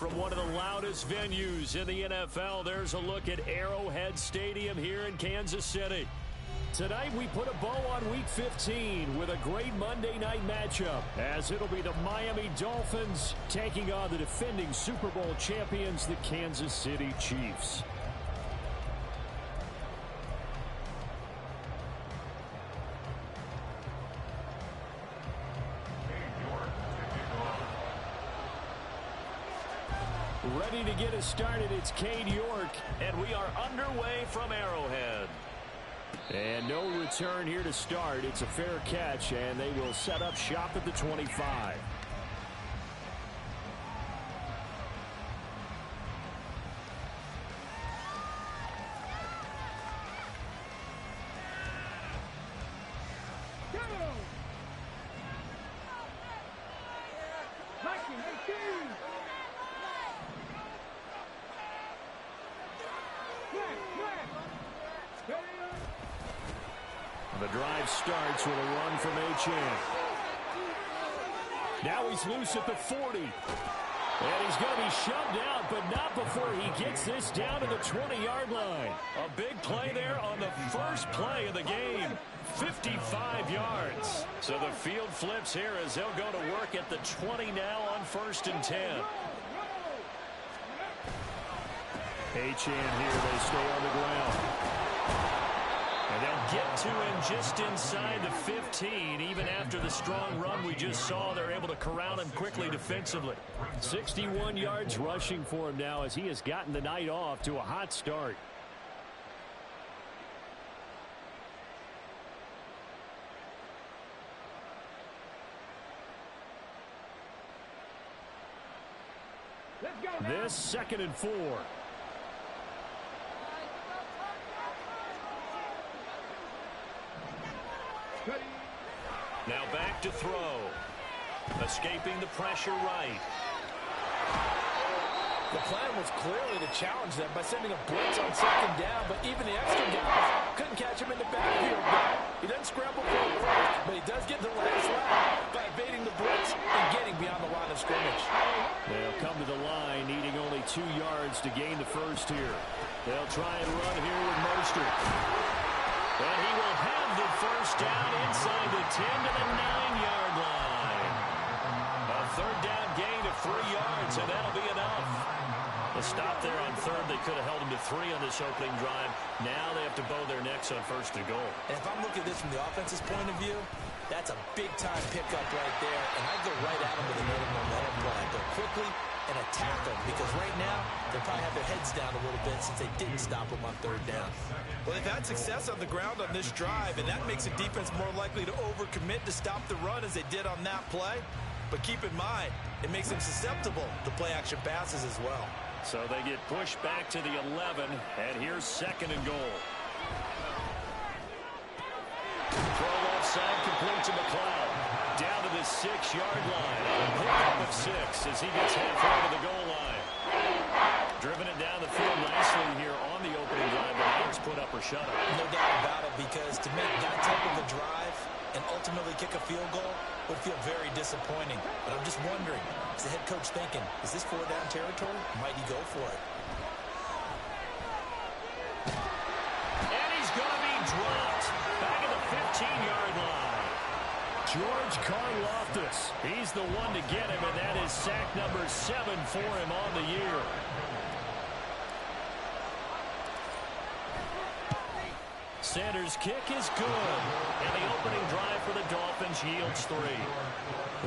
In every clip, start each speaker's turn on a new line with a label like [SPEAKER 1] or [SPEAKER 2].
[SPEAKER 1] From one of the loudest venues in the NFL, there's a look at Arrowhead Stadium here in Kansas City. Tonight we put a bow on Week 15 with a great Monday night matchup, as it'll be the Miami Dolphins taking on the defending Super Bowl champions, the Kansas City Chiefs. Ready to get us started, it's Cade York, and we are underway from Arrowhead. And no return here to start. It's a fair catch, and they will set up shop at the 25. The drive starts with a run from Achane. Now he's loose at the 40. And he's going to be shoved out, but not before he gets this down to the 20-yard line. A big play there on the first play of the game. 55 yards. So the field flips here as they'll go to work at the 20 now on 1st and 10. Achane here, they stay on the ground. And they'll get to him just inside the 15. Even after the strong run we just saw, they're able to corral him quickly defensively. 61 yards rushing for him now as he has gotten the night off to a hot start. This 2nd and 4. Now back to throw. Escaping the pressure right.
[SPEAKER 2] The plan was clearly to challenge them by sending a blitz on 2nd down, but even the extra guys couldn't catch him in the backfield. He doesn't scramble for it first, but he does get the last lap by evading the blitz and getting beyond the line of scrimmage.
[SPEAKER 1] They'll come to the line, needing only 2 yards to gain the first here. They'll try and run here with Mostert. And he will have the first down inside the 10 to the 9-yard line. A 3rd down gain of 3 yards, and that'll be enough. The stop there on 3rd, they could have held him to 3 on this opening drive. Now they have to bow their necks on 1st and goal.
[SPEAKER 2] And if I'm looking at this from the offense's point of view, that's a big-time pickup right there. And I go right at him with another momentum play. Go quickly and attack them, because right now they probably have their heads down a little bit since they didn't stop them on 3rd down.
[SPEAKER 3] Well, they've had success on the ground on this drive, and that makes a defense more likely to overcommit to stop the run as they did on that play. But keep in mind, it makes them susceptible to play-action passes as well.
[SPEAKER 1] So they get pushed back to the 11, and here's 2nd and goal. Throw left side, complete to McLeod. Down to the 6-yard line. A pickup of 6 as he gets halfway to the goal line. Driven it down the field nicely here on the opening drive, but now it's put up or shut up.
[SPEAKER 2] No doubt about it, because to make that type of a drive and ultimately kick a field goal would feel very disappointing. But I'm just wondering, is the head coach thinking, is this 4-down territory? Might he go for it?
[SPEAKER 1] And he's going to be dropped back at the 15-yard line. George Karlaftis, he's the one to get him, and that is sack number 7 for him on the year. Sanders' kick is good, and the opening drive for the Dolphins yields 3.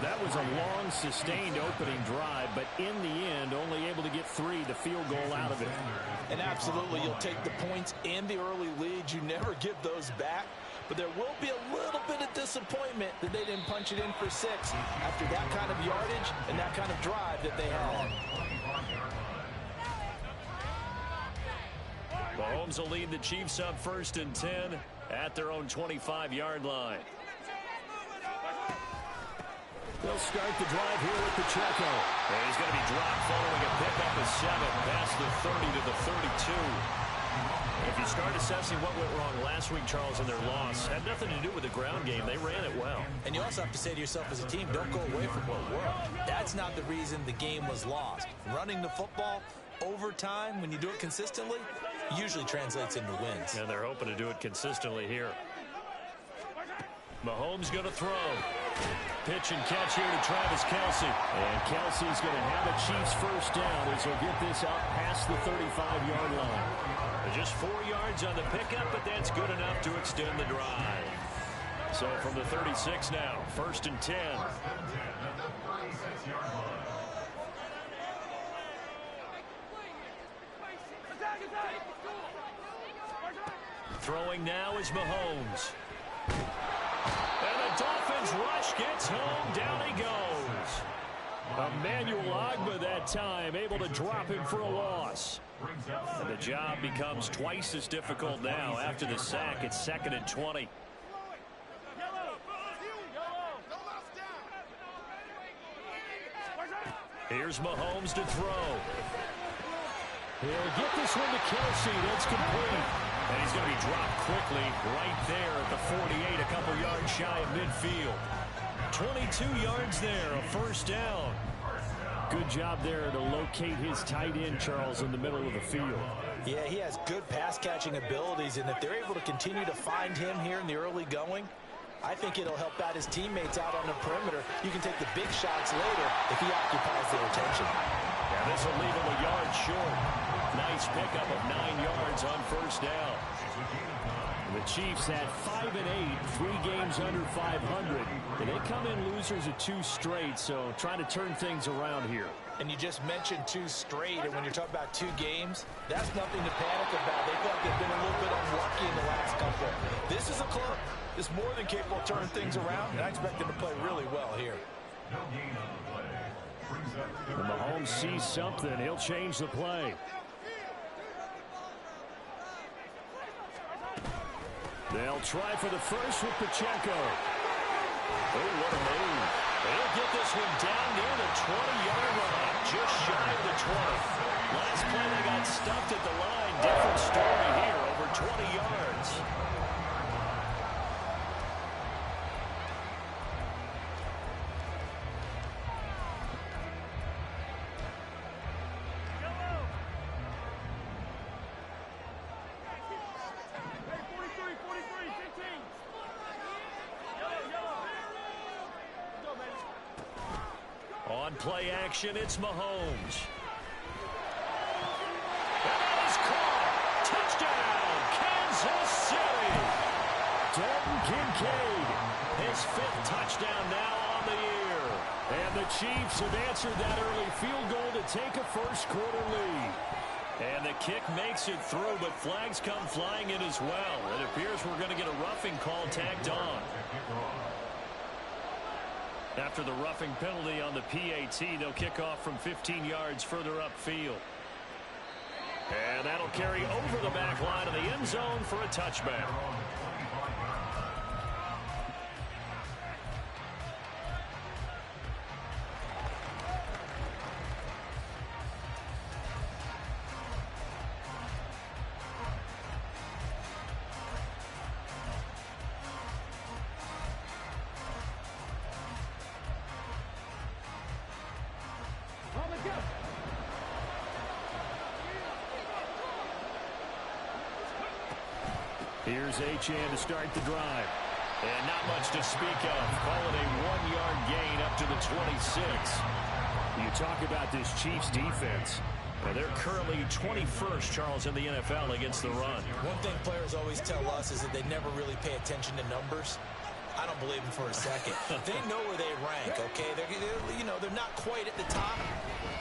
[SPEAKER 1] That was a long, sustained opening drive, but in the end, only able to get 3, the field goal out of it.
[SPEAKER 2] And absolutely, you'll take the points and the early leads. You never give those back, but there will be a little bit of disappointment that they didn't punch it in for 6 after that kind of yardage and that kind of drive that they had.
[SPEAKER 1] Mahomes will lead the Chiefs up 1st and 10 at their own 25-yard line. They'll start the drive here with Pacheco. And he's going to be dropped following a pickup of 7 past the 30 to the 32. If you start assessing what went wrong last week, Charles, in their loss, had nothing to do with the ground game. They ran it well.
[SPEAKER 3] And you also have to say to yourself as a team, don't go away from what worked. That's not the reason the game was lost. Running the football over time, when you do it consistently, usually translates into wins.
[SPEAKER 1] And they're hoping to do it consistently here. Mahomes going to throw. Pitch and catch here to Travis Kelce. And Kelce's going to have a Chiefs first down as he'll get this out past the 35-yard line. Just 4 yards on the pickup, but that's good enough to extend the drive. So from the 36 now, 1st and 10. Throwing now is Mahomes. And the Dolphins rush gets home. Down he goes. Emmanuel Ogbah that time able to drop him for a loss. And the job becomes twice as difficult now after the sack. It's 2nd and 20. Here's Mahomes to throw. He'll get this one to Kelce. That's complete. And he's going to be dropped quickly right there at the 48, a couple yards shy of midfield. 22 yards there, a first down. Good job there to locate his tight end, Charles, in the middle of the field.
[SPEAKER 3] Yeah, he has good pass-catching abilities, and if they're able to continue to find him here in the early going, I think it'll help out his teammates out on the perimeter. You can take the big shots later if he occupies their attention.
[SPEAKER 1] And this will leave him a yard short. Nice pickup of 9 yards on first down. The Chiefs had 5 and 8, 3 games under 500. And they come in losers of 2 straight, so trying to turn things around here.
[SPEAKER 3] And you just mentioned 2 straight, and when you're talking about 2 games, that's nothing to panic about. They feel like they've been a little bit unlucky in the last couple. This is a club that's more than capable of turning things around, and I expect them to play really well here.
[SPEAKER 1] When Mahomes sees something, he'll change the play. They'll try for the first with Pacheco. Oh, what a move. They'll get this one down near the 20-yard line, just shy of the 20. Last play they got stuffed at the line. Different story here, over 20 yards. On play action, it's Mahomes. And that is caught. Touchdown, Kansas City. Dalton Kincaid, his 5th touchdown now on the year. And the Chiefs have answered that early field goal to take a first-quarter lead. And the kick makes it through, but flags come flying in as well. It appears we're going to get a roughing call tagged on. After the roughing penalty on the PAT, they'll kick off from 15 yards further upfield. And that'll carry over the back line of the end zone for a touchback. Here's Achane to start the drive. And not much to speak of. Call it a 1-yard gain up to the 26. You talk about this Chiefs defense. They're currently 21st, Charles, in the NFL against the run.
[SPEAKER 3] One thing players always tell us is that they never really pay attention to numbers. I don't believe them for a second. They know where they rank, okay? They're not quite at the top,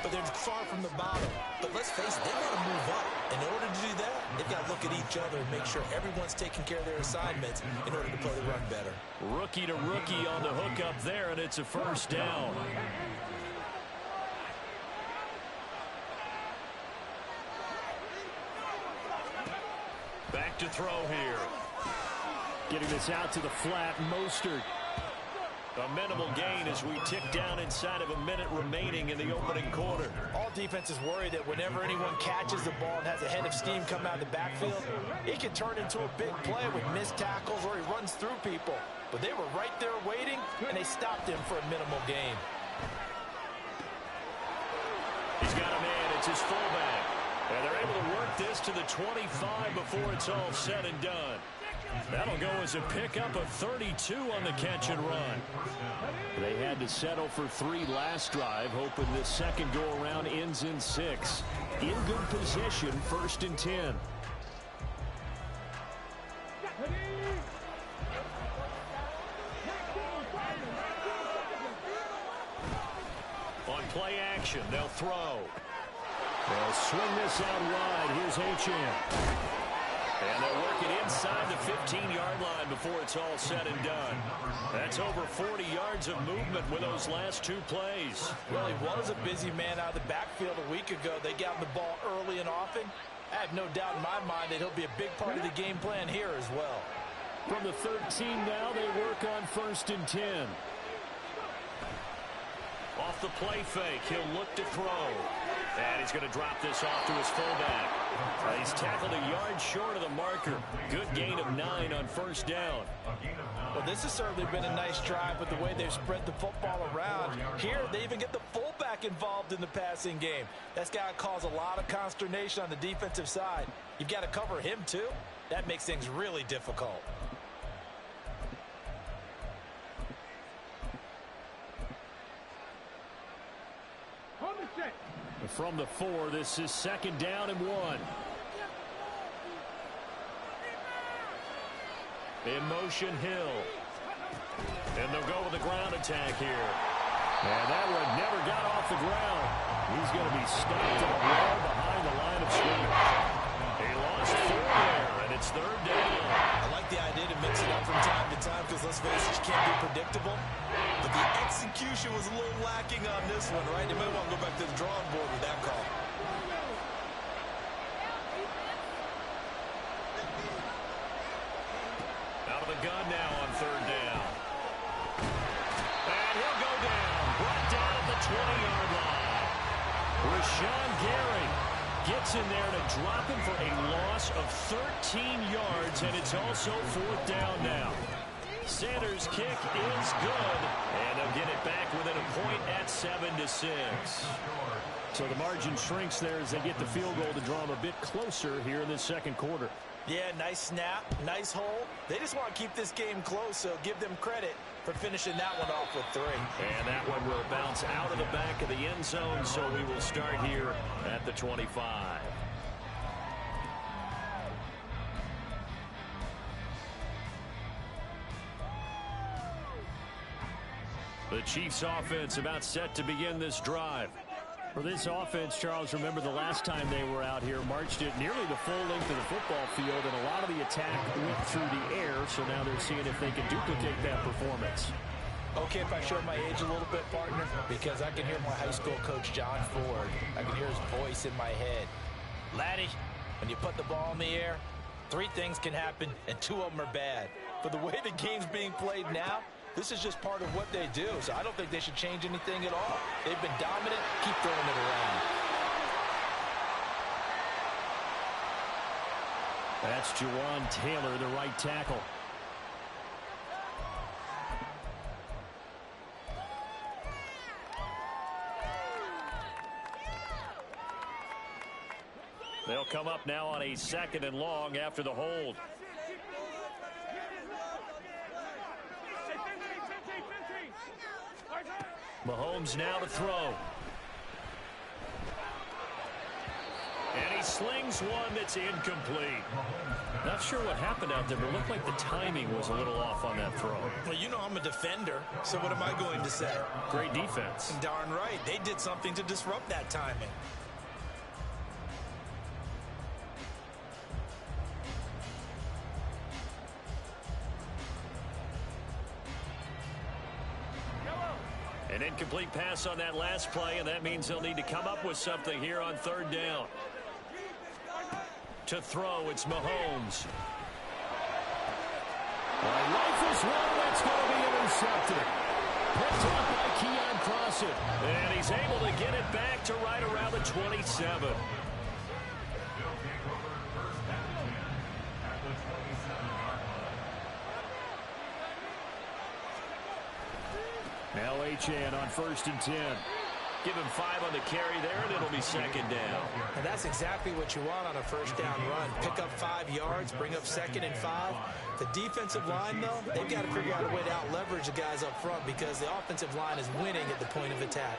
[SPEAKER 3] but they're far from the bottom. But let's face it, they've got to move up. In order to do that, they've got to look at each other and make sure everyone's taking care of their assignments in order to play the run better.
[SPEAKER 1] Rookie to rookie on the hook up there, and it's a first down. Back to throw here. Getting this out to the flat, Mostert. A minimal gain as we tick down inside of a minute remaining in the opening quarter.
[SPEAKER 2] All defenses worry that whenever anyone catches the ball and has a head of steam come out of the backfield, it can turn into a big play with missed tackles or he runs through people. But they were right there waiting, and they stopped him for a minimal gain.
[SPEAKER 1] He's got a man. It's his fullback. And they're able to work this to the 25 before it's all said and done. That'll go as a pickup of 32 on the catch and run. They had to settle for 3 last drive, hoping this second go-around ends in 6. In good position, 1st and 10. On play action, they'll throw. They'll swing this out wide. Here's Achane. And they'll work it inside the 15-yard line before it's all said and done. That's over 40 yards of movement with those last 2 plays.
[SPEAKER 2] Well, he was a busy man out of the backfield a week ago. They got the ball early and often. I have no doubt in my mind that he'll be a big part of the game plan here as well.
[SPEAKER 1] From the 13 now, they work on 1st and 10. Off the play fake, he'll look to throw. And he's going to drop this off to his fullback. He's tackled a yard short of the marker. Good gain of 9 on 1st down.
[SPEAKER 2] Well, this has certainly been a nice drive with the way they've spread the football around. Here, they even get the fullback involved in the passing game. That's got to cause a lot of consternation on the defensive side. You've got to cover him, too. That makes things really difficult.
[SPEAKER 1] From the 4, this is 2nd down and 1. In motion, Hill. And they'll go with the ground attack here. And that one never got off the ground. He's going to be stopped at the wall behind the line of scrimmage. He lost 4 there, and it's 3rd down.
[SPEAKER 3] I like the idea to mix it up from time to time because, let's face it, you can't be predictable. But the execution was a little lacking on this one, right? They might want to go back to the drawing board with that call.
[SPEAKER 1] Out of the gun now on 3rd down. And he'll go down. Brought down at the 20-yard line. Rashawn Gary gets in there to drop him for a loss of 13 yards, and it's also 4th down now. Sanders' kick is good, and they'll get it back within a point at 7-6. So the margin shrinks there as they get the field goal to draw them a bit closer here in this 2nd quarter.
[SPEAKER 2] Yeah, nice snap, nice hole. They just want to keep this game close, so give them credit for finishing that one off with 3.
[SPEAKER 1] And that one will bounce out of the back of the end zone, so we will start here at the 25. The Chiefs offense about set to begin this drive. For this offense, Charles, remember the last time they were out here, marched it nearly the full length of the football field, and a lot of the attack went through the air, so now they're seeing if they can duplicate that performance.
[SPEAKER 2] Okay, if I show my age a little bit, partner, because I can hear my high school coach, John Ford. I can hear his voice in my head. Laddie, when you put the ball in the air, 3 things can happen, and 2 of them are bad. But the way the game's being played now, this is just part of what they do, so I don't think they should change anything at all. They've been dominant. Keep throwing it around.
[SPEAKER 1] That's Jawan Taylor, the right tackle. They'll come up now on a 2nd and long after the hold. Mahomes now to throw. And he slings one that's incomplete. Not sure what happened out there, but it looked like the timing was a little off on that throw.
[SPEAKER 3] Well, you know I'm a defender, so what am I going to say?
[SPEAKER 1] Great defense.
[SPEAKER 3] Darn right. They did something to disrupt that timing.
[SPEAKER 1] An incomplete pass on that last play, and that means they'll need to come up with something here on 3rd down. To throw, it's Mahomes. Rifles one that's going to be intercepted. Picked up by Keon Crossen. And he's able to get it back to right around the 27. Now Achane on 1st and 10. Give him 5 on the carry there, and it'll be 2nd down.
[SPEAKER 2] And that's exactly what you want on a 1st down run. Pick up 5 yards, bring up 2nd and 5. The defensive line, though, they've got to figure out a way to out-leverage the guys up front because the offensive line is winning at the point of attack.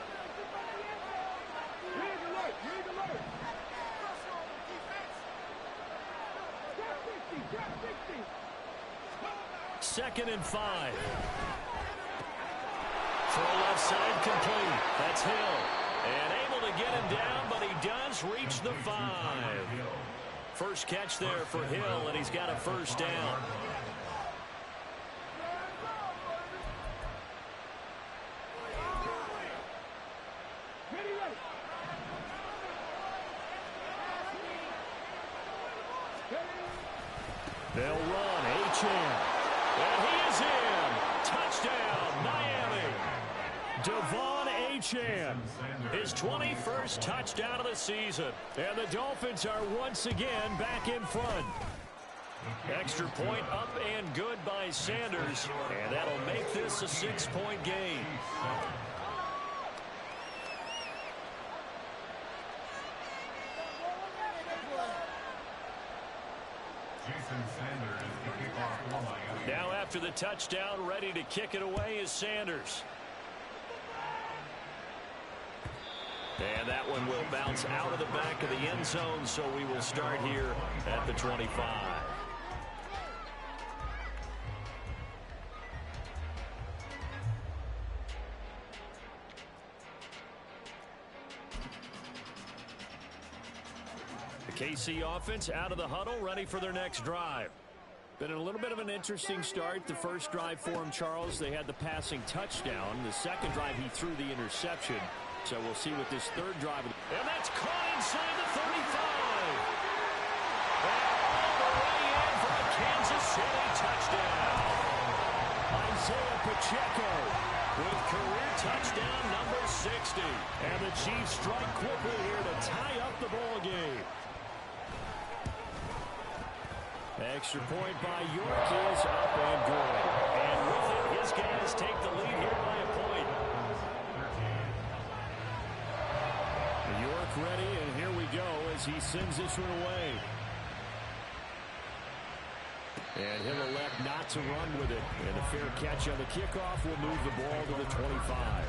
[SPEAKER 1] Second and 5. Throw left side complete. That's Hill. And able to get him down, but he does reach the 5. First catch there for Hill, and he's got a 1st down. They'll run. Achane. And he is in. Touchdown, Miami. Devon Achane, his 21st touchdown of the season. And the Dolphins are once again back in front. Extra point up and good by Sanders. And that'll make this a 6-point game. Now after the touchdown, ready to kick it away is Sanders. And that one will bounce out of the back of the end zone, so we will start here at the 25. The KC offense out of the huddle, ready for their next drive. Been a little bit of an interesting start. The first drive for him, Charles, they had the passing touchdown. The second drive, he threw the interception. So we'll see what this third drive. And that's caught inside the 35. And all the way in for a Kansas City touchdown. Isaiah Pacheco with career touchdown number 60. And the Chiefs strike quickly here to tie up the ball game. Extra point by York is up and good. And with it, his guys take the lead here by a point. York ready, and here we go as he sends this one away. And he'll elect not to run with it. And a fair catch on the kickoff will move the ball to the 25.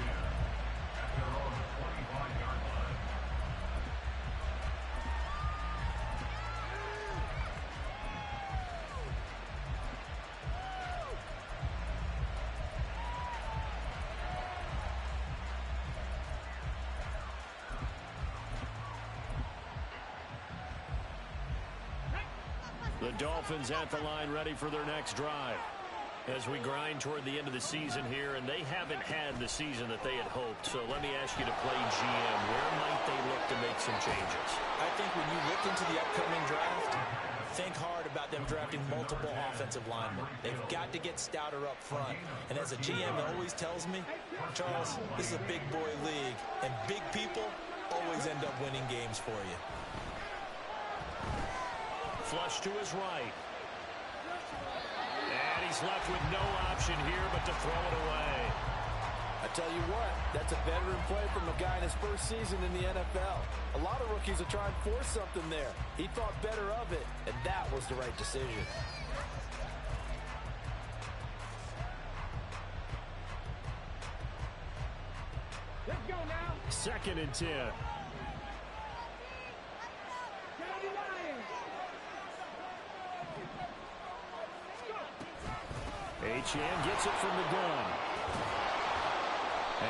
[SPEAKER 1] The Dolphins at the line ready for their next drive. As we grind toward the end of the season here, and they haven't had the season that they had hoped. So let me ask you to play GM. Where might they look to make some changes?
[SPEAKER 2] I think when you look into the upcoming draft, think hard about them drafting multiple offensive linemen. They've got to get stouter up front. And as a GM always tells me, Charles, this is a big boy league, and big people always end up winning games for you.
[SPEAKER 1] Flush to his right. And he's left with no option here but to throw it away.
[SPEAKER 2] I tell you what, that's a veteran play from a guy in his first season in the NFL. A lot of rookies are trying to force something there. He thought better of it, and that was the right decision.
[SPEAKER 4] Let's go now.
[SPEAKER 1] 2nd and 10. Achane gets it from the gun.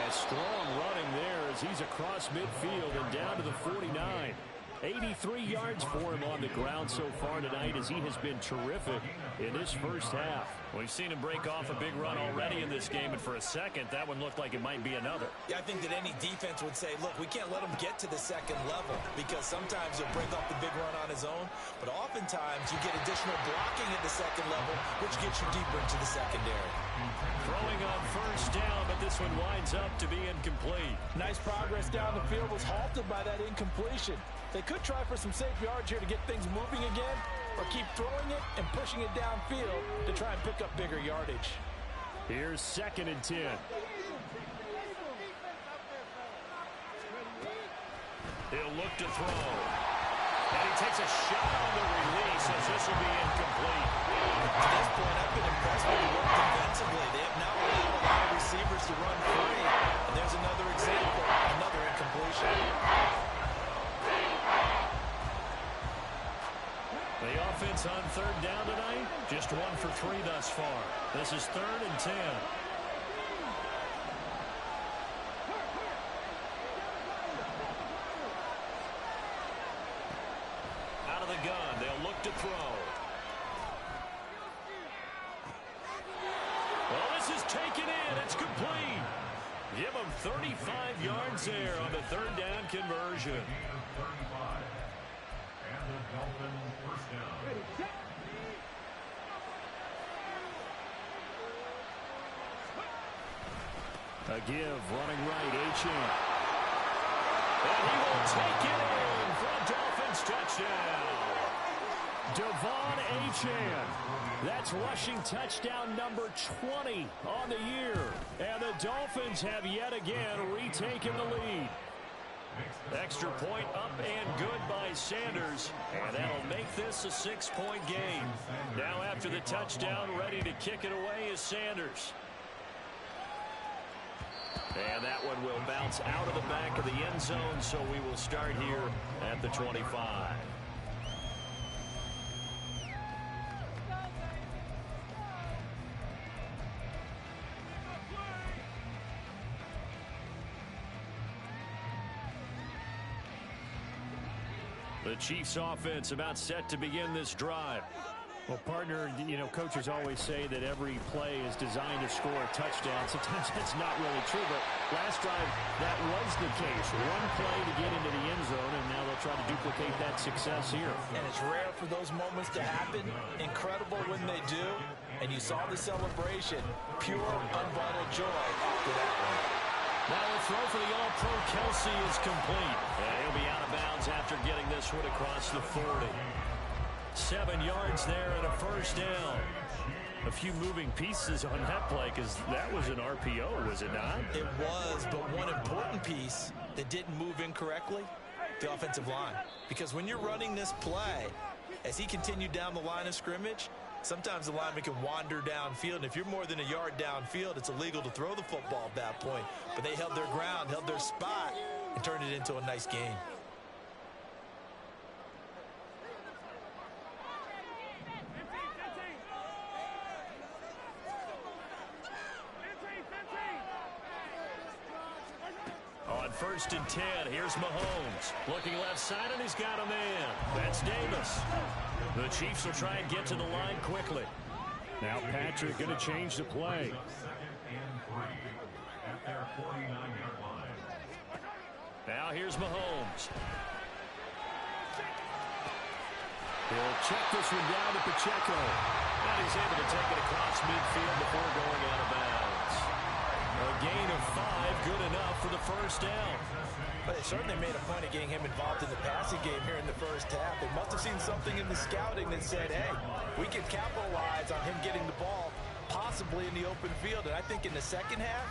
[SPEAKER 1] And strong running there as he's across midfield and down to the 49. 83 yards for him on the ground so far tonight as he has been terrific in this first half. We've seen him break off a big run already in this game, and for a second, that one looked like it might be another.
[SPEAKER 3] Yeah, I think that any defense would say, look, we can't let him get to the second level because sometimes he'll break off the big run on his own, but oftentimes you get additional blocking at the second level, which gets you deeper into the secondary.
[SPEAKER 1] Throwing on first down, but this one winds up to be incomplete.
[SPEAKER 2] Nice progress down the field was halted by that incompletion. They could try for some safe yards here to get things moving again, or keep throwing it and pushing it downfield to try and pick up bigger yardage.
[SPEAKER 1] Here's 2nd and 10. He'll look to throw. And he takes a shot on the release as this will be incomplete.
[SPEAKER 3] To this point, I've been impressed with the work defensively. They have now allowed a lot of receivers to run free. And there's another example, another incompletion.
[SPEAKER 1] The offense on 3rd down tonight, just 1 for 3 thus far. This is 3rd and 10. Out of the gun, they'll look to throw. Well, this is taken in. It's complete. Give them 35 yards there on the 3rd down conversion. A give, running right, Achane. And he will take it in for a Dolphins touchdown. Devon Achane. That's rushing touchdown number 20 on the year. And the Dolphins have yet again retaken the lead. Extra point up and good by Sanders. And that'll make this a 6-point game. Now after the touchdown, ready to kick it away is Sanders. And that one will bounce out of the back of the end zone, so we will start here at the 25. The Chiefs offense about set to begin this drive. Well, partner, you know, coaches always say that every play is designed to score a touchdown. Sometimes that's not really true, but last drive, that was the case. One play to get into the end zone, and now they'll try to duplicate that success here.
[SPEAKER 2] And it's rare for those moments to happen. Incredible when they do. And you saw the celebration. Pure, unbridled joy after that one.
[SPEAKER 1] Now the throw for the All-Pro Kelsey is complete. And he'll be out of bounds after getting this one across the 40. 7 yards there and a first down. A few moving pieces on that play because that was an RPO, was it not?
[SPEAKER 3] It was, but one important piece that didn't move incorrectly, the offensive line. Because when you're running this play, as he continued down the line of scrimmage, sometimes the lineman can wander downfield. And if you're more than a yard downfield, it's illegal to throw the football at that point. But they held their ground, held their spot, and turned it into a nice gain.
[SPEAKER 1] On 1st and 10, here's Mahomes. Looking left side, and he's got a man. That's Davis. The Chiefs will try and get to the line quickly. Now Patrick going to change the play. Now here's Mahomes. He'll check this one down to Pacheco. And he's able to take it across midfield before going out of bounds. A gain of 5, good enough for the first down.
[SPEAKER 2] But they certainly made a point of getting him involved in the passing game here in the first half. They must have seen something in the scouting that said, hey, we can capitalize on him getting the ball possibly in the open field. And I think in the second half,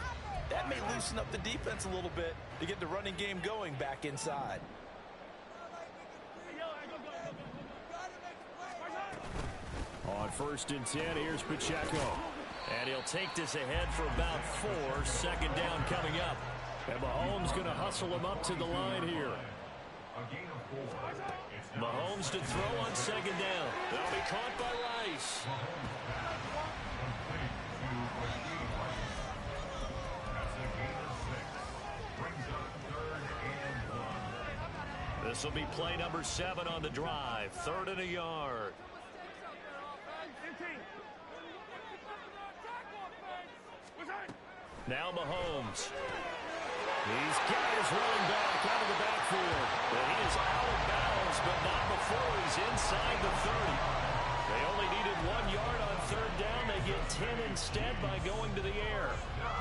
[SPEAKER 2] that may loosen up the defense a little bit to get the running game going back inside.
[SPEAKER 1] On 1st and 10, here's Pacheco. And he'll take this ahead for about 4. Second down coming up. And Mahomes going to hustle him up to the line here. Mahomes to throw on second down. They'll be caught by Rice. This will be play number 7 on the drive. 3rd and a yard. Now Mahomes. He's got his running back out of the backfield. And he is out of bounds, but not before he's inside the 30. They only needed 1 yard on third down. They get 10 instead by going to the air.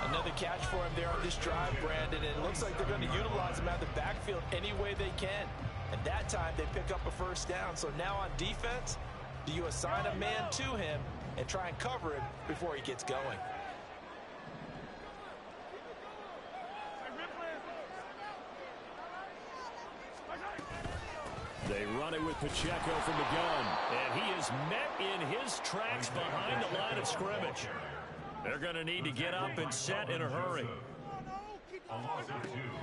[SPEAKER 2] Another catch for him there on this drive, Brandon. And it looks like they're going to utilize him out of the backfield any way they can. And that time they pick up a first down. So now on defense, do you assign a man to him and try and cover him before he gets going?
[SPEAKER 1] They run it with Pacheco from the gun. And he is met in his tracks behind the line of scrimmage. They're going to need to get up and set in a hurry.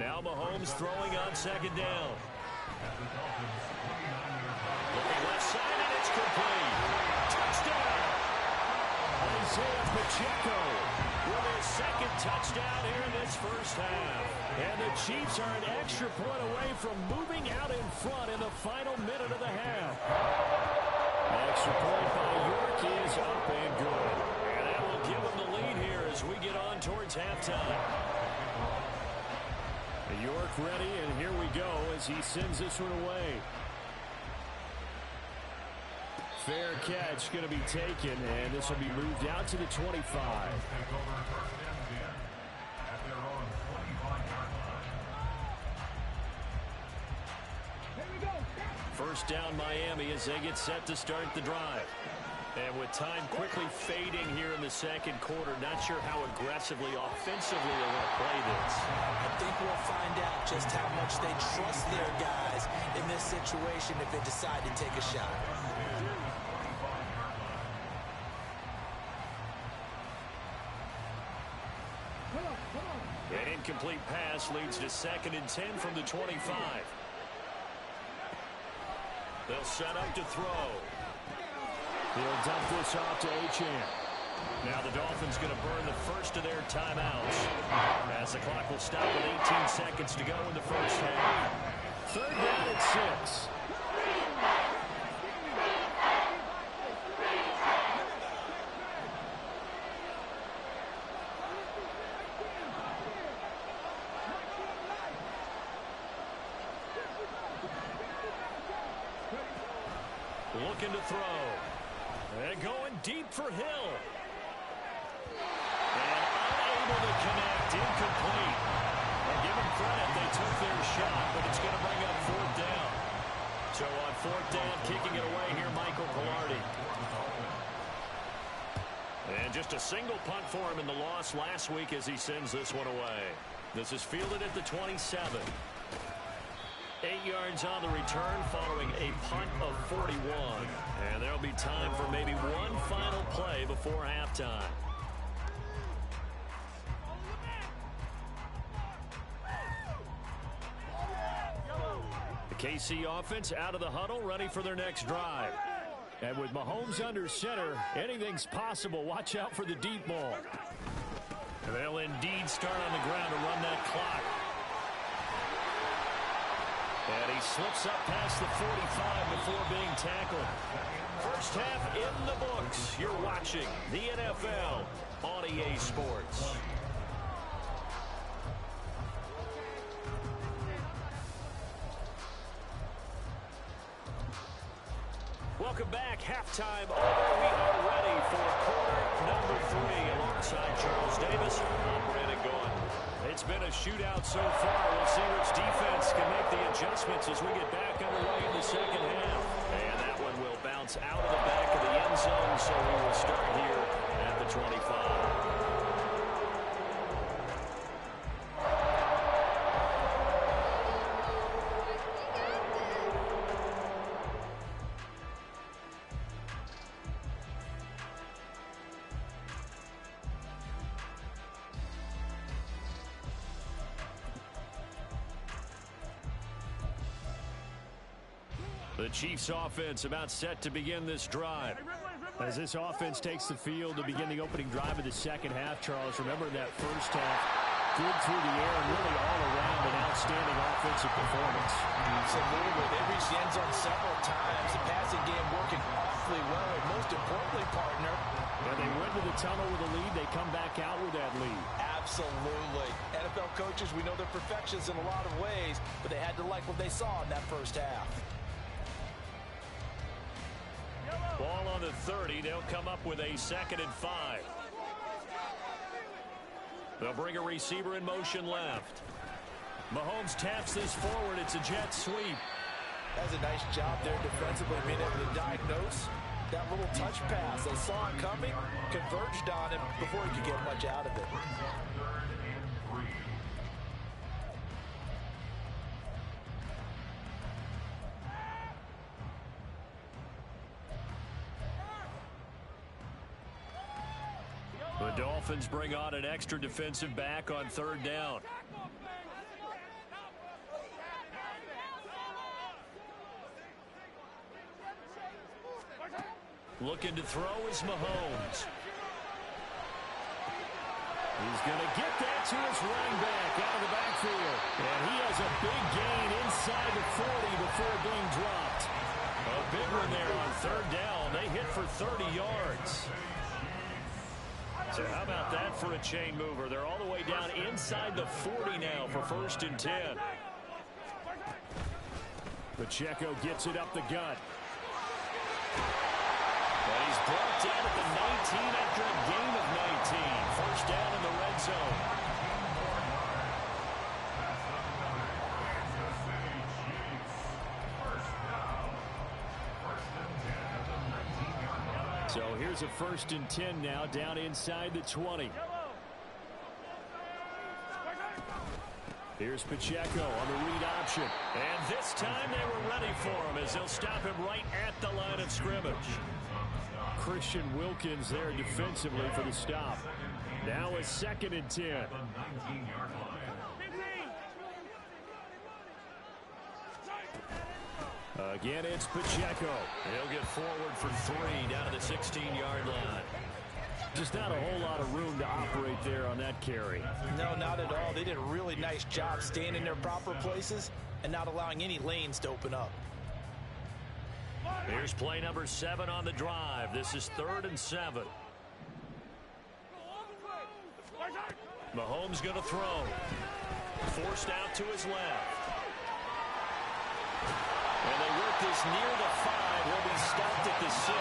[SPEAKER 1] Now Mahomes throwing on second down. Looking left side, and it's complete. Touchdown! Isaiah Pacheco with his second touchdown here in this first half. And the Chiefs are an extra point away from moving out in front in the final minute of the half. Extra point by York is up and good. And that will give them the lead here as we get on towards halftime. York ready, and here we go as he sends this one away. Fair catch going to be taken, and this will be moved out to the 25. First down Miami as they get set to start the drive. And with time quickly fading here in the second quarter, not sure how aggressively, offensively they're going to play this.
[SPEAKER 2] I think we'll find out just how much they trust their guys in this situation if they decide to take a shot.
[SPEAKER 1] An incomplete pass leads to 2nd and 10 from the 25. They'll set up to throw. He'll dump this off to Achane. Now the Dolphins going to burn the first of their timeouts as the clock will stop with 18 seconds to go in the first half. Third down at 6. Looking to throw. And going deep for Hill. And unable to connect. Incomplete. Well, give them credit. They took their shot, but it's going to bring up 4th down. So on 4th down, kicking it away here, Michael Palardy. And just a single punt for him in the loss last week as he sends this one away. This is fielded at the 27. 8 yards on the return following a punt of 41. And there'll be time for maybe one final play before halftime. The KC offense out of the huddle, ready for their next drive. And with Mahomes under center, anything's possible. Watch out for the deep ball. And they'll indeed start on the ground to run that clock. And he slips up past the 45 before being tackled. First half in the books. You're watching the NFL on EA Sports. Welcome back. Halftime over. We are ready for quarter number 3 alongside Charles Davis. I'm Brandon Gaudin. It's been a shootout so far. We'll see which defense can make the adjustments as we get back underway in the second half. And that one will bounce out of the back of the end zone, so we will start here at the 25. The Chiefs offense about set to begin this drive. As this offense takes the field to begin the opening drive of the second half, Charles, remember that first half, good through the air and really all around an outstanding offensive performance.
[SPEAKER 2] Absolutely. They reached the end zone several times. The passing game working awfully well. And most importantly, partner,
[SPEAKER 1] And they went to the tunnel with a lead. They come back out with that lead.
[SPEAKER 2] Absolutely. NFL coaches, we know they're perfectionists in a lot of ways, but they had to like what they saw in that first half.
[SPEAKER 1] Ball on the 30. They'll come up with a 2nd and 5. They'll bring a receiver in motion left. Mahomes taps this forward. It's a jet sweep.
[SPEAKER 2] That's a nice job there defensively, being able to diagnose that little touch pass. They saw it coming, converged on him before he could get much out of it.
[SPEAKER 1] The Dolphins bring on an extra defensive back on 3rd down. Looking to throw is Mahomes. He's going to get that to his running back out of the backfield. And he has a big gain inside the 40 before being dropped. A big one there on 3rd down. They hit for 30 yards. So how about that for a chain mover? They're all the way down inside the 40 now for 1st and 10. Pacheco gets it up the gut. And he's brought down at the 19 after a gain of 19. 1st down in the red zone. So here's a 1st and 10 now, down inside the 20. Here's Pacheco on the read option. And this time they were ready for him as they'll stop him right at the line of scrimmage. Christian Wilkins there defensively for the stop. Now a 2nd and 10. Again, it's Pacheco. He'll get forward for 3 down to the 16-yard line. Just not a whole lot of room to operate there on that carry.
[SPEAKER 2] No, not at all. They did a really nice job staying in their proper places and not allowing any lanes to open up.
[SPEAKER 1] Here's play number 7 on the drive. This is 3rd and 7. Mahomes going to throw. Forced out to his left. And they work this near the 5. He'll be stopped at the 6.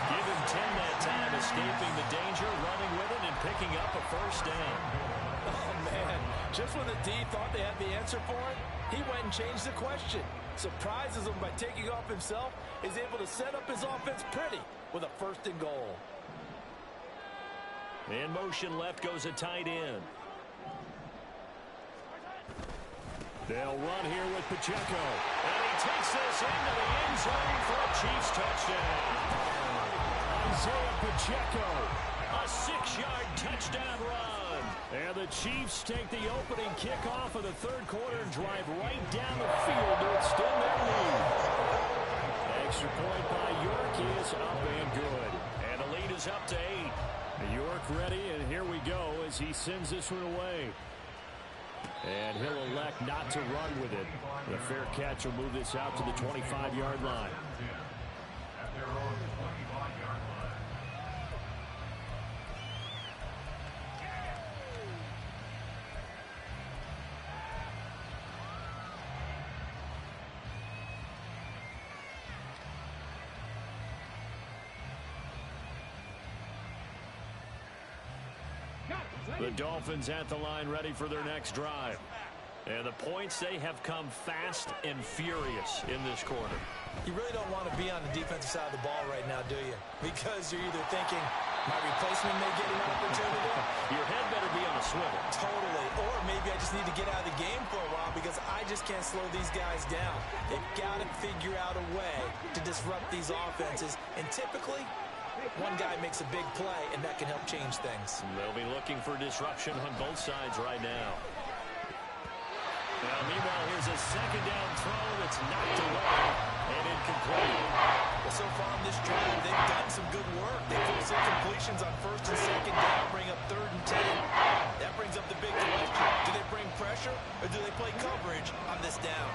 [SPEAKER 1] Give him 10 that time, escaping the danger, running with it, and picking up a 1st down.
[SPEAKER 2] Oh, man. Just when the D thought they had the answer for it, he went and changed the question. Surprises him by taking off himself. Is able to set up his offense pretty with a 1st and goal.
[SPEAKER 1] In motion left goes a tight end. They'll run here with Pacheco. And he takes this into the end zone for a Chiefs touchdown. Isaiah Pacheco, a 6-yard touchdown run. And the Chiefs take the opening kickoff of the 3rd quarter and drive right down the field to extend their lead. Extra point by York is up and good. And the lead is up to 8. York ready, and here we go as he sends this one away. And he'll elect not to run with it. The fair catch will move this out to the 25-yard line. The Dolphins at the line ready for their next drive. And the points, they have come fast and furious in this quarter.
[SPEAKER 2] You really don't want to be on the defensive side of the ball right now, do you? Because you're either thinking, my replacement may get an opportunity.
[SPEAKER 1] Your head better be on a swivel.
[SPEAKER 2] Totally. Or maybe I just need to get out of the game for a while because I just can't slow these guys down. They've got to figure out a way to disrupt these offenses. And typically, one guy makes a big play, and that can help change things.
[SPEAKER 1] They'll be looking for disruption on both sides right now. Now, meanwhile, here's a 2nd down throw that's knocked away and incomplete.
[SPEAKER 2] Well, so far on this drive, they've done some good work. They forced some completions on 1st and 2nd down, bring up 3rd and 10. That brings up the big question. Do they bring pressure, or do they play coverage on this down?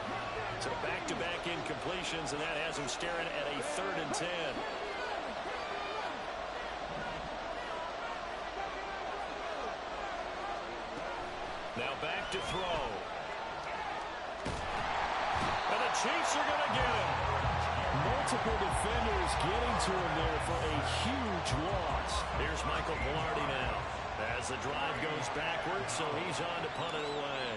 [SPEAKER 1] So back-to-back incompletions, and that has them staring at a 3rd and 10. Now back to throw. And the Chiefs are going to get him. Multiple defenders getting to him there for a huge loss. Here's Michael Palardy now. As the drive goes backwards, so he's on to punt it away.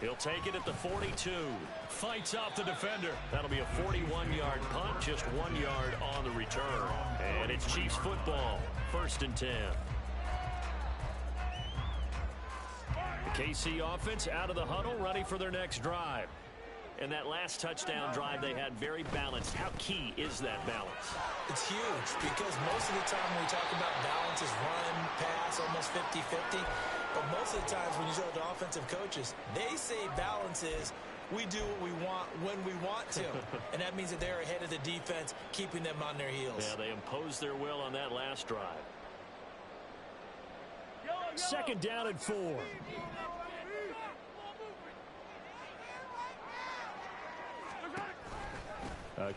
[SPEAKER 1] He'll take it at the 42. Fights off the defender. That'll be a 41-yard punt, just 1 yard on the return. And it's Chiefs football, 1st and 10. The KC offense out of the huddle, ready for their next drive. And that last touchdown drive they had very balanced. How key is that balance?
[SPEAKER 3] It's huge because most of the time when we talk about balance is run, pass, almost 50-50. But most of the times when you talk to offensive coaches, they say balance is we do what we want when we want to. And that means that they're ahead of the defense, keeping them on their heels.
[SPEAKER 1] Yeah, they imposed their will on that last drive. 2nd down and 4.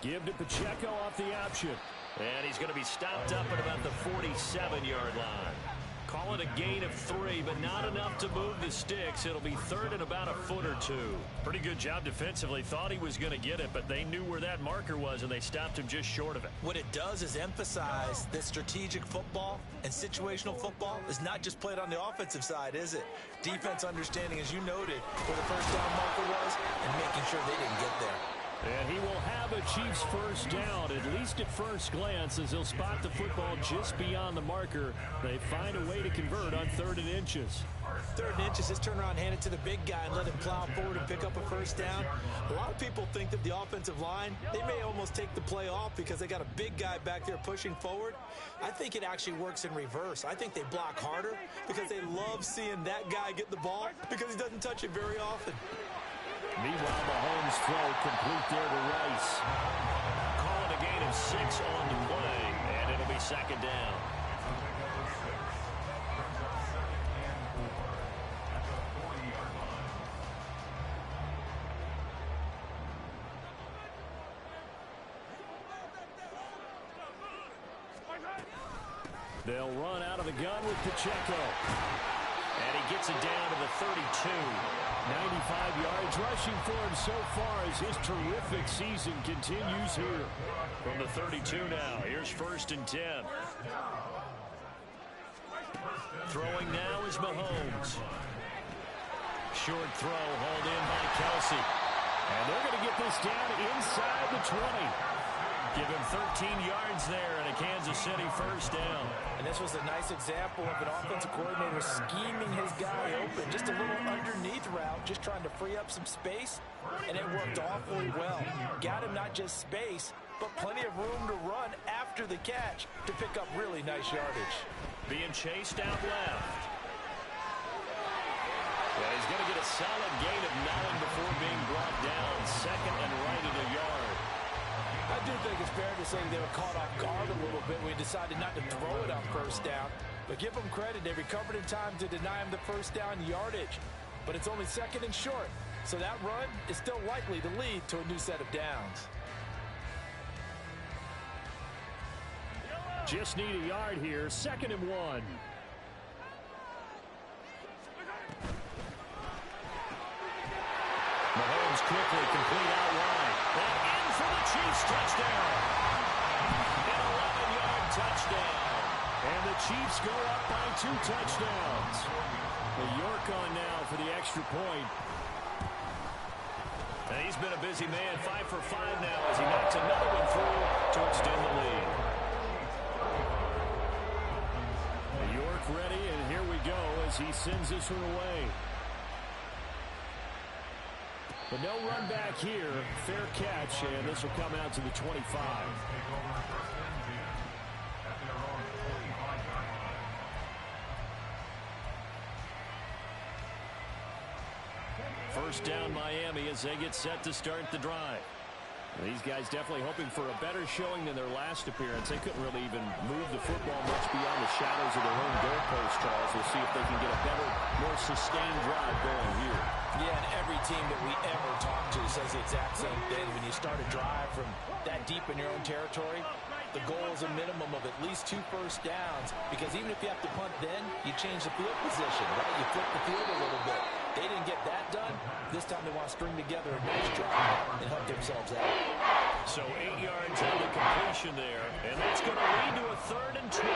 [SPEAKER 1] Give to Pacheco off the option. And he's going to be stopped up at about the 47-yard line. Call it a gain of 3, but not enough to move the sticks. It'll be 3rd and about a foot or 2. Pretty good job defensively. Thought he was going to get it, but they knew where that marker was, and they stopped him just short of it.
[SPEAKER 3] What it does is emphasize that strategic football and situational football is not just played on the offensive side, is it? Defense understanding, as you noted, where the first down marker was and making sure they didn't get there.
[SPEAKER 1] And he will have a Chiefs first down, at least at first glance, as he'll spot the football just beyond the marker. They find a way to convert on 3rd and inches.
[SPEAKER 3] 3rd and inches, just turn around, hand it to the big guy and let him plow forward and pick up a first down. A lot of people think that the offensive line, they may almost take the play off because they got a big guy back there pushing forward. I think it actually works in reverse. I think they block harder because they love seeing that guy get the ball because he doesn't touch it very often.
[SPEAKER 1] Meanwhile, Mahomes' throw complete there to Rice. Call it a gain of 6 on the play, and it'll be 2nd down. They'll run out of the gun with Pacheco. And he gets it down to the 32. 95 yards rushing for him so far as his terrific season continues here. From the 32 now, here's 1st and 10. Throwing now is Mahomes. Short throw hauled in by Kelsey. And they're going to get this down inside the 20. Give him 13 yards there and a Kansas City first down.
[SPEAKER 2] And this was a nice example of an offensive coordinator scheming his guy open. Just a little underneath route, just trying to free up some space. And it worked awfully well. Got him not just space, but plenty of room to run after the catch to pick up really nice yardage.
[SPEAKER 1] Being chased out left. Yeah, he's going to get a solid gain of 9 before being brought down. 2nd and right at a yard.
[SPEAKER 2] I do think it's fair to say they were caught off guard a little bit when he decided not to throw it on first down. But give them credit, they recovered in time to deny him the first down yardage. But it's only 2nd and short, so that run is still likely to lead to a new set of downs.
[SPEAKER 1] Just need a yard here, 2nd and 1. Mahomes quickly complete out wide. And in for the Chiefs touchdown. An 11-yard touchdown. And the Chiefs go up by 2 touchdowns. The York on now for the extra point. And he's been a busy man, 5 for 5 now as he knocks another one through to extend the lead. The York ready, and here we go as he sends this one away. But no run back here. Fair catch, and this will come out to the 25. First down Miami as they get set to start the drive. These guys definitely hoping for a better showing than their last appearance. They couldn't really even move the football much beyond the shadows of their own goalpost, Charles. We'll see if they can get a better, more sustained drive going here.
[SPEAKER 2] Yeah, and every team that we ever talk to says the exact same thing. When you start a drive from that that deep in your own territory, the goal is a minimum of at least 2 first downs, because even if you have to punt then, you change the field position, right? You flip the field a little bit. They didn't get that done. This time they want to string together a nice drive and help themselves out.
[SPEAKER 1] So 8 yards on the completion there, and that's going to lead to a 3rd and 12.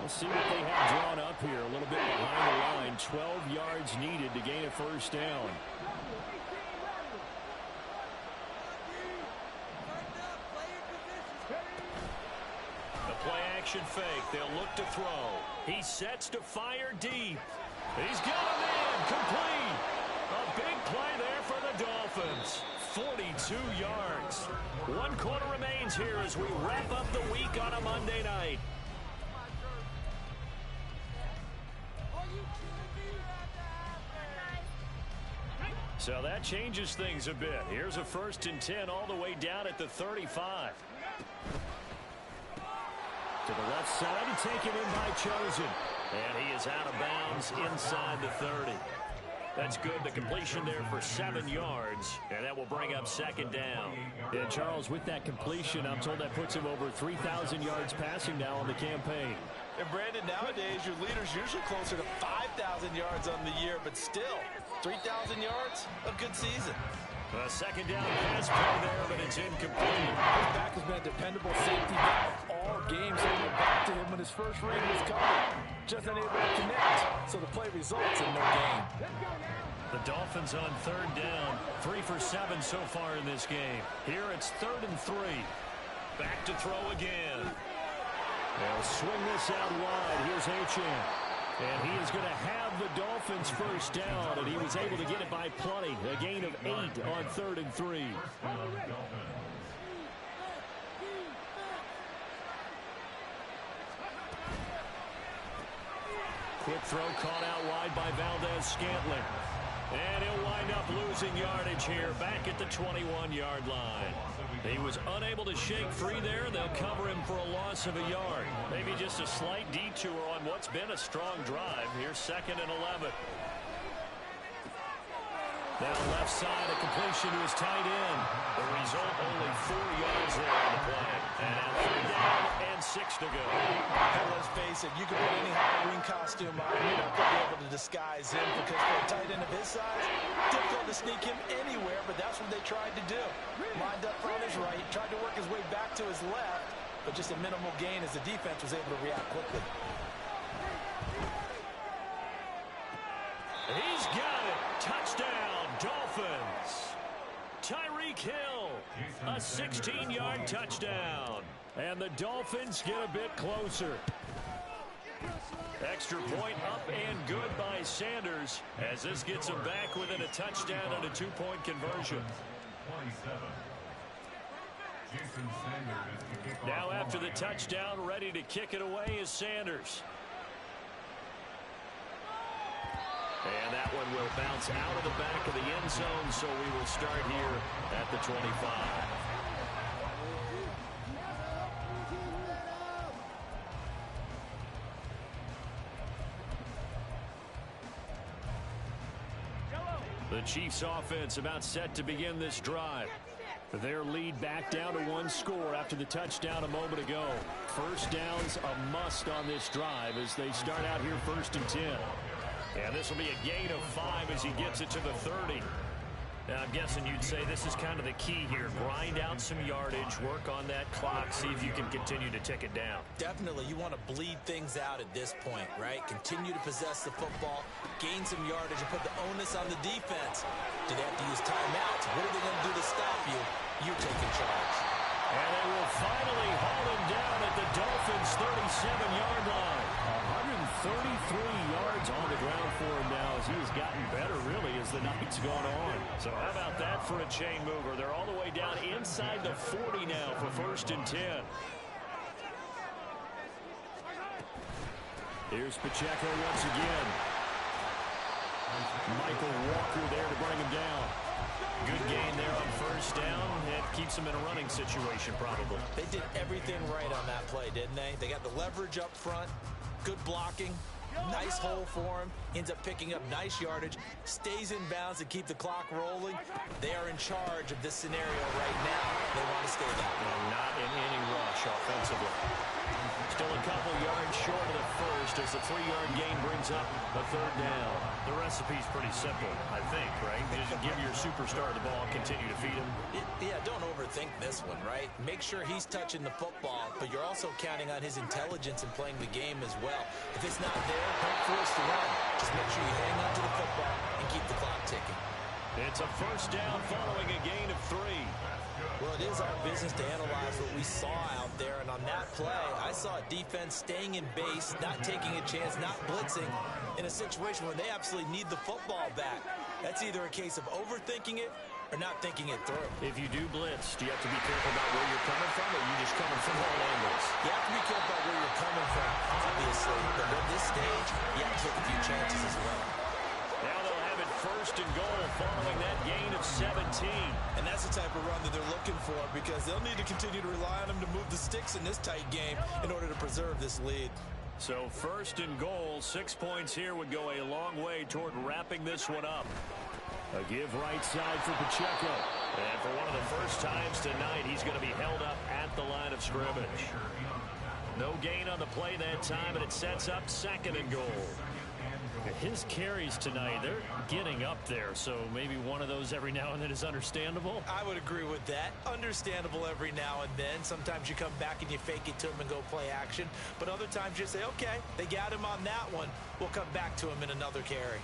[SPEAKER 1] We'll see what they have drawn up here. A little bit behind the line. 12 yards needed to gain a first down. Play-action fake. They'll look to throw. He sets to fire deep. He's got him in. Complete. A big play there for the Dolphins. 42 yards. 1 quarter remains here as we wrap up the week on a Monday night. So that changes things a bit. Here's a 1st and 10 all the way down at the 35. To the left side and taken in by Chosen. And he is out of bounds inside the 30. That's good. The completion there for 7 yards. And that will bring up 2nd down. And Charles, with that completion, I'm told that puts him over 3,000 yards passing now on the campaign.
[SPEAKER 3] And Brandon, nowadays your leader's usually closer to 5,000 yards on the year, but still, 3,000 yards, a good season.
[SPEAKER 1] A 2nd down pass play there, but it's incomplete.
[SPEAKER 2] His back has been a dependable safety valve all game, so he went back to him when his first read was covered. Just unable to connect, so the play results in no gain.
[SPEAKER 1] The Dolphins on 3rd down, 3 for 7 so far in this game. Here it's 3rd and 3. Back to throw again. They'll swing this out wide. Here's Achane. And he is going to have the Dolphins first down, and he was able to get it by plenty. A gain of 8 on 3rd and 3. Quick throw caught out wide by Valdez-Scantling. And he'll wind up losing yardage here back at the 21-yard line. He was unable to shake free there. They'll cover him for a loss of a yard. Maybe just a slight detour on what's been a strong drive. Here's 2nd and 11. Down left side, a completion to his tight end. The result, only 4 yards there on the play. And now 3rd down and 6 to go.
[SPEAKER 3] And let's face it, you can put any Halloween costume on, you're not going to be able to disguise him, because for a tight end of his size, difficult to sneak him anywhere, but that's what they tried to do. Lined up on his right, tried to work his way back to his left, but just a minimal gain as the defense was able to react quickly.
[SPEAKER 1] He's got it. Touchdown, Dolphins. Tyreek Hill, a 16-yard touchdown. And the Dolphins get a bit closer. Extra point up and good by Sanders, as this gets him back within a touchdown and a 2-point conversion. Now after the touchdown, ready to kick it away is Sanders. And that one will bounce out of the back of the end zone, so we will start here at the 25. The Chiefs offense about set to begin this drive. Their lead back down to 1 score after the touchdown a moment ago. First down's a must on this drive as they start out here 1st and 10. And this will be a gain of 5 as he gets it to the 30. Now, I'm guessing you'd say this is kind of the key here. Grind out some yardage, work on that clock, see if you can continue to tick it down.
[SPEAKER 3] Definitely, you want to bleed things out at this point, right? Continue to possess the football, gain some yardage, and put the onus on the defense. Do they have to use timeouts? What are they going to do to stop you? You're taking charge.
[SPEAKER 1] And they will finally haul him down at the Dolphins' 37-yard line. 133 yards on the ground for him now as he has gotten better, really, as the night's gone on. So how about that for a chain mover? They're all the way down inside the 40 now for 1st and 10. Here's Pacheco once again. Michael Walker there to bring him down. Good gain there on 1st down. It keeps him in a running situation, probably.
[SPEAKER 3] They did everything right on that play, didn't they? They got the leverage up front, good blocking, nice hole for him, ends up picking up nice yardage, stays in bounds to keep the clock rolling. They are in charge of this scenario right now. They want to stay that way.
[SPEAKER 1] And not in any rush offensively. Still a couple yards short of the first as the 3-yard gain brings up a third down. The recipe's pretty simple, I think, right? Just give your superstar the ball, continue to feed him.
[SPEAKER 3] Yeah, don't overthink this one, right? Make sure he's touching the football, but you're also counting on his intelligence in playing the game as well. If it's not there, don't force the run. Just make sure you hang on to the football and keep the clock ticking.
[SPEAKER 1] It's a first down following a gain of 3.
[SPEAKER 3] Well, it is our business to analyze what we saw out there, and on that play, I saw a defense staying in base, not taking a chance, not blitzing, in a situation where they absolutely need the football back. That's either a case of overthinking it or not thinking it through.
[SPEAKER 1] If you do blitz, do you have to be careful about where you're coming from, or are you just coming from all angles?
[SPEAKER 3] You have to be careful about where you're coming from, obviously, but at this stage, you have to take a few chances as well.
[SPEAKER 1] Now they'll have it first and goal following that gain of 17.
[SPEAKER 3] And that's the type of run that they're looking for, because they'll need to continue to rely on them to move the sticks in this tight game in order to preserve this lead.
[SPEAKER 1] So first and goal, 6 points here would go a long way toward wrapping this one up. A give right side for Pacheco. And for one of the first times tonight, he's going to be held up at the line of scrimmage. No gain on the play that time, and it sets up second and goal. His carries tonight, they're getting up there, so maybe one of those every now and then is understandable.
[SPEAKER 3] I would agree with that. Understandable every now and then. Sometimes you come back and you fake it to him and go play action. But other times you say, okay, they got him on that one. We'll come back to him in another carry.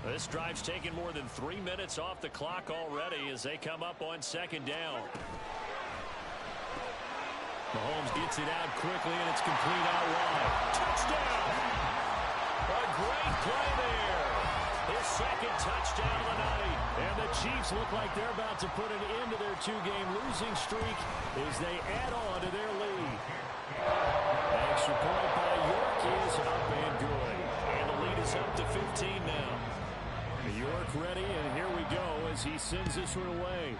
[SPEAKER 1] This drive's taken more than 3 minutes off the clock already as they come up on second down. Mahomes gets it out quickly, and it's complete out wide. Touchdown! A great play there. His second touchdown of the night. And the Chiefs look like they're about to put an end to their 2-game losing streak as they add on to their lead. Extra point by York is up and good. And the lead is up to 15 now. York ready, and here we go as he sends this one away.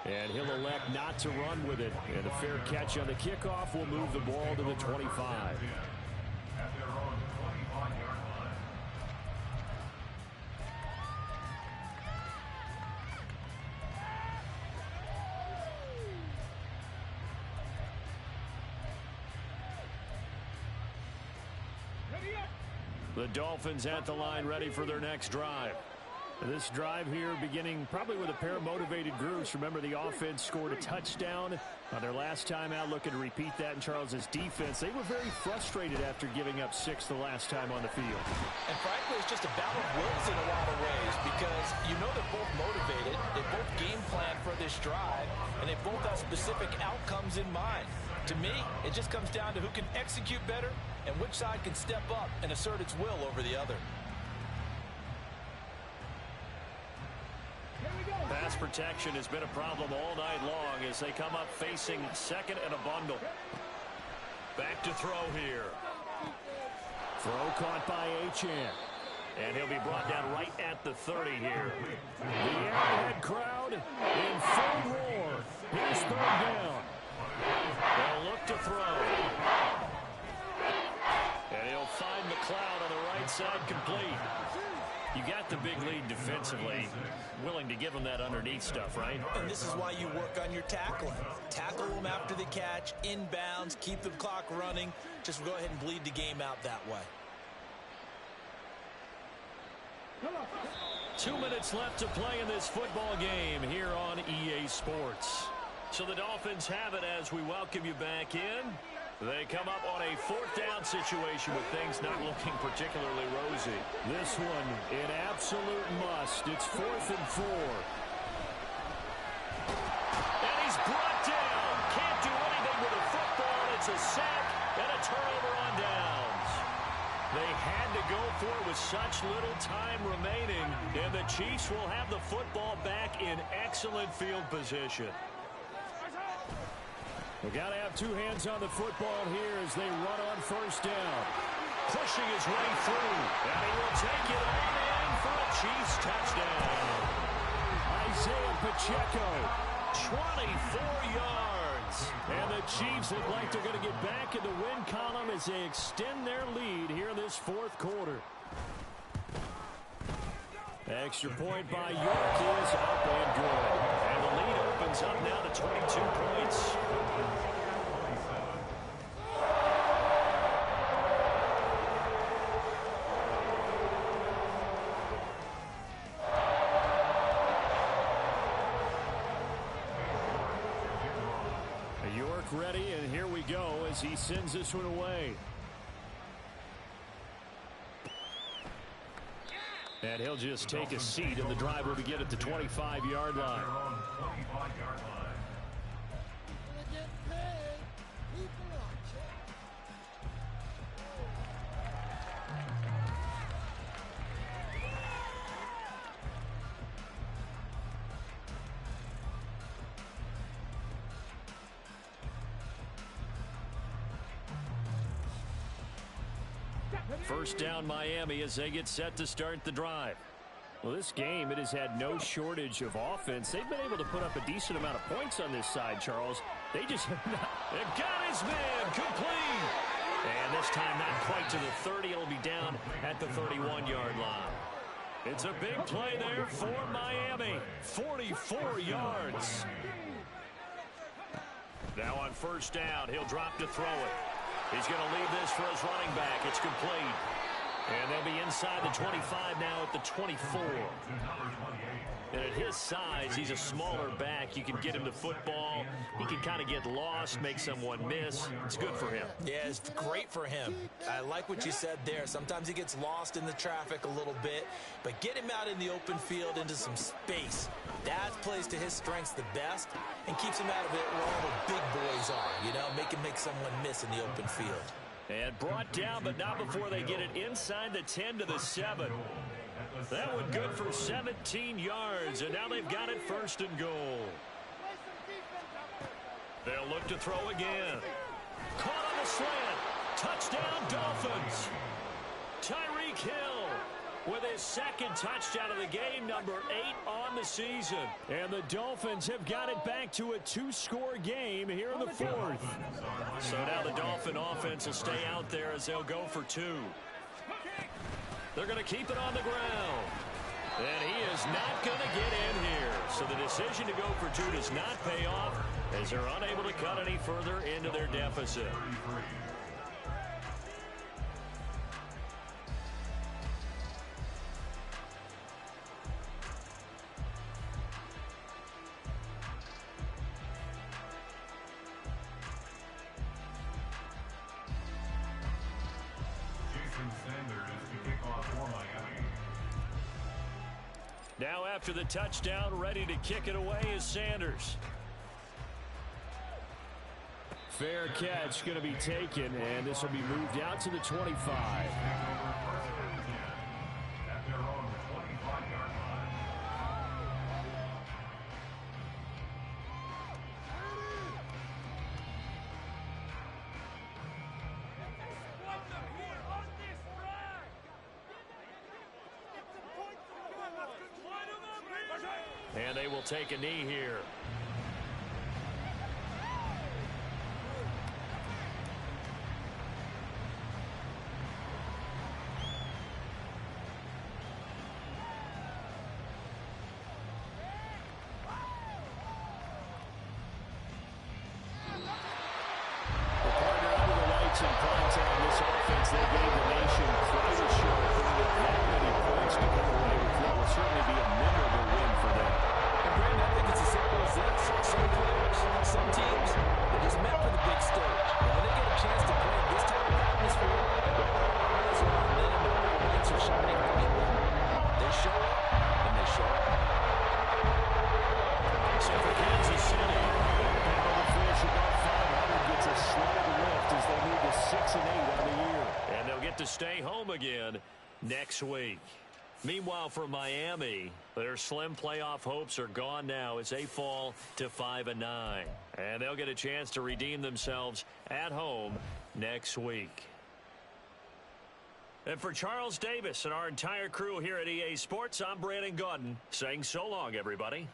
[SPEAKER 1] And he'll elect not to run with it. And a fair catch on the kickoff will move the ball to the 25. The Dolphins at the line ready for their next drive. This drive here beginning probably with a pair of motivated groups. Remember, the offense scored a touchdown on their last time out, looking to repeat that in Charles's defense. They were very frustrated after giving up 6 the last time on the field.
[SPEAKER 3] And frankly, it's just a battle of wills in a lot of ways, because you know they're both motivated, they both game plan for this drive, and they both have specific outcomes in mind. To me, it just comes down to who can execute better and which side can step up and assert its will over the other.
[SPEAKER 1] Pass protection has been a problem all night long as they come up facing second and a bundle. Back to throw here. Throw caught by Achane. And he'll be brought down right at the 30 here. The Arrowhead crowd in full roar. Here's third down. They'll look to throw. And he'll find McLeod on the right side complete. You got the big lead defensively. Willing to give them that underneath stuff, right?
[SPEAKER 3] And this is why you work on your tackling. Tackle them after the catch, inbounds, keep the clock running. Just go ahead and bleed the game out that way.
[SPEAKER 1] 2 minutes left to play in this football game here on EA Sports. So the Dolphins have it as we welcome you back in. They come up on a 4th down situation with things not looking particularly rosy. This one an absolute must. It's 4th and 4. And he's brought down. Can't do anything with the football. It's a sack and a turnover on downs. They had to go for it with such little time remaining, and the Chiefs will have the football back in excellent field position. We've got to have 2 hands on the football here as they run on 1st down. Pushing his way through, and he will take it on in for a Chiefs touchdown. Isaiah Pacheco, 24 yards. And the Chiefs look like they're going to get back in the win column as they extend their lead here in this 4th quarter. Extra point by York is up and Dolphins up now to 22 points. York ready, and here we go as he sends this one away. And he'll just take a seat, and the drive will begin at the 25-yard line. First down Miami as they get set to start the drive. Well, this game, it has had no shortage of offense. They've been able to put up a decent amount of points on this side, Charles. They just have not. They've got his man complete. And this time not quite to the 30. It'll be down at the 31-yard line. It's a big play there for Miami. 44 yards. Now on first down, he'll drop to throw it. He's going to leave this for his running back. It's complete. And they'll be inside the 25 now at the 24. And at his size, he's a smaller back. You can get him the football. He can kind of get lost, make someone miss. It's good for him.
[SPEAKER 3] Yeah, it's great for him. I like what you said there. Sometimes he gets lost in the traffic a little bit, but get him out in the open field into some space. That plays to his strengths the best and keeps him out of it where all the big boys are, you know, make someone miss in the open field.
[SPEAKER 1] And brought down, but not before they get it inside the 10 to the 7. That one good for 17 yards, and now they've got it first and goal. They'll look to throw again. Caught on the slant. Touchdown, Dolphins. Tyreek Hill with his second touchdown of the game, number 8 on the season. And the Dolphins have got it back to a 2-score game here in the 4th. So now the Dolphin offense will stay out there as they'll go for 2. They're going to keep it on the ground. And he is not going to get in here. So the decision to go for 2 does not pay off as they're unable to cut any further into their deficit. Now after the touchdown, ready to kick it away is Sanders. Fair catch going to be taken, and this will be moved out to the 25. And they will take a knee here. To stay home again next week. Meanwhile, for Miami, their slim playoff hopes are gone now as they fall to 5-9. And they'll get a chance to redeem themselves at home next week. And for Charles Davis and our entire crew here at EA Sports, I'm Brandon Gaudin saying so long, everybody.